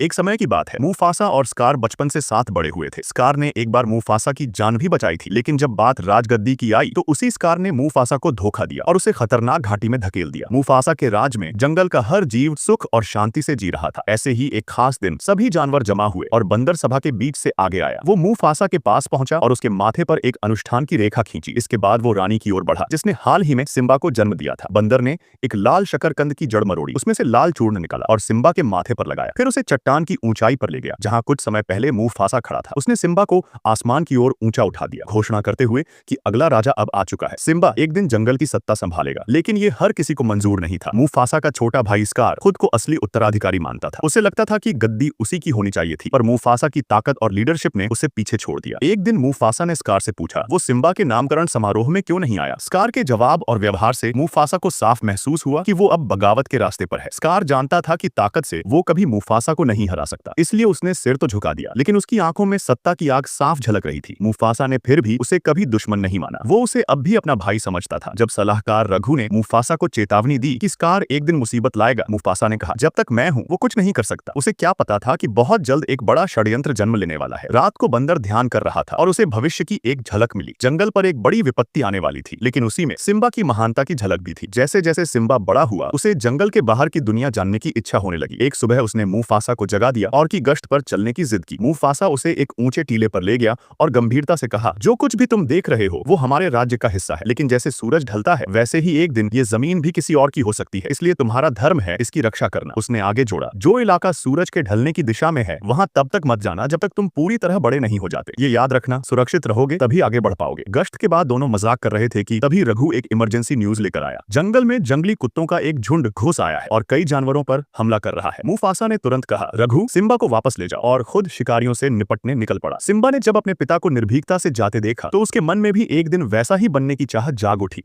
एक समय की बात है, मुफासा और स्कार बचपन से साथ बड़े हुए थे। स्कार ने एक बार मुफासा की जान भी बचाई थी, लेकिन जब बात राजगद्दी की आई तो उसी स्कार ने मुफासा को धोखा दिया और उसे खतरनाक घाटी में धकेल दिया। मुफासा के राज में जंगल का हर जीव सुख और शांति से जी रहा था। ऐसे ही एक खास दिन सभी जानवर जमा हुए और बंदर सभा के बीच से आगे आया। वो मुफासा के पास पहुंचा और उसके माथे पर एक अनुष्ठान की रेखा खींची। इसके बाद वो रानी की ओर बढ़ा, जिसने हाल ही में सिम्बा को जन्म दिया था। बंदर ने एक लाल शकरकंद की जड़ मरोड़ी, उसमें से लाल चूर्ण निकाला और सिम्बा के माथे पर लगाया। फिर उसे चट्टान की ऊंचाई पर ले गया जहां कुछ समय पहले मुफासा खड़ा था। उसने सिम्बा को आसमान की ओर ऊंचा उठा दिया, घोषणा करते हुए कि अगला राजा अब आ चुका है। सिम्बा एक दिन जंगल की सत्ता संभालेगा। लेकिन ये हर किसी को मंजूर नहीं था। मुफासा का छोटा भाई स्कार खुद को असली उत्तराधिकारी मानता था। उसे लगता था कि गद्दी उसी की होनी चाहिए थी, पर मुफासा की ताकत और लीडरशिप ने उसे पीछे छोड़ दिया। एक दिन मुफासा ने स्कार से पूछा, वो सिम्बा के नामकरण समारोह में क्यों नहीं आया? स्कार के जवाब और व्यवहार से मुफासा को साफ महसूस हुआ कि वो अब बगावत के रास्ते पर है। स्कार जानता था कि ताकत से वो कभी मुफासा को नहीं हरा सकता, इसलिए उसने सिर तो झुका दिया, लेकिन उसकी आंखों में सत्ता की आग साफ झलक रही थी। मुफासा ने फिर भी उसे कभी दुश्मन नहीं माना। वो उसे अब भी अपना भाई समझता था। जब सलाहकार रघु ने मुफासा को चेतावनी दी कि स्कार एक दिन मुसीबत लाएगा, मुफासा ने कहा, जब तक मैं हूं वो कुछ नहीं कर सकता। उसे क्या पता था कि बहुत जल्द एक बड़ा षड्यंत्र जन्म लेने वाला है। रात को बंदर ध्यान कर रहा था और उसे भविष्य की एक झलक मिली। जंगल पर एक बड़ी विपत्ति आने वाली थी, लेकिन उसी में सिम्बा की महानता की झलक भी थी। जैसे जैसे सिम्बा बड़ा हुआ, उसे जंगल के बाहर की दुनिया जानने की इच्छा होने लगी। एक सुबह उसने मुफासा को जगा दिया और की गश्त पर चलने की जिद की। मुफासा उसे एक ऊंचे टीले पर ले गया और गंभीरता से कहा, जो कुछ भी तुम देख रहे हो वो हमारे राज्य का हिस्सा है, लेकिन जैसे सूरज ढलता है वैसे ही एक दिन ये जमीन भी किसी और की हो सकती है, इसलिए तुम्हारा धर्म है इसकी रक्षा करना। उसने आगे जोड़ा, जो इलाका सूरज के ढलने की दिशा में है वहां तब तक मत जाना जब तक तुम पूरी तरह बड़े नहीं हो जाते। ये याद रखना, सुरक्षित रहोगे तभी आगे बढ़ पाओगे। गश्त के बाद दोनों मजाक कर रहे थे कि तभी रघु एक इमरजेंसी न्यूज लेकर आया। जंगल में जंगली कुत्तों का एक झुंड घुस आया है और कई जानवरों पर हमला कर रहा है। मुफासा ने तुरंत कहा, रघु सिम्बा को वापस ले जाओ, और खुद शिकारियों से निपटने निकल पड़ा। सिम्बा ने जब अपने पिता को निर्भीकता से जाते देखा तो उसके मन में भी एक दिन वैसा ही बनने की चाहत जाग उठी।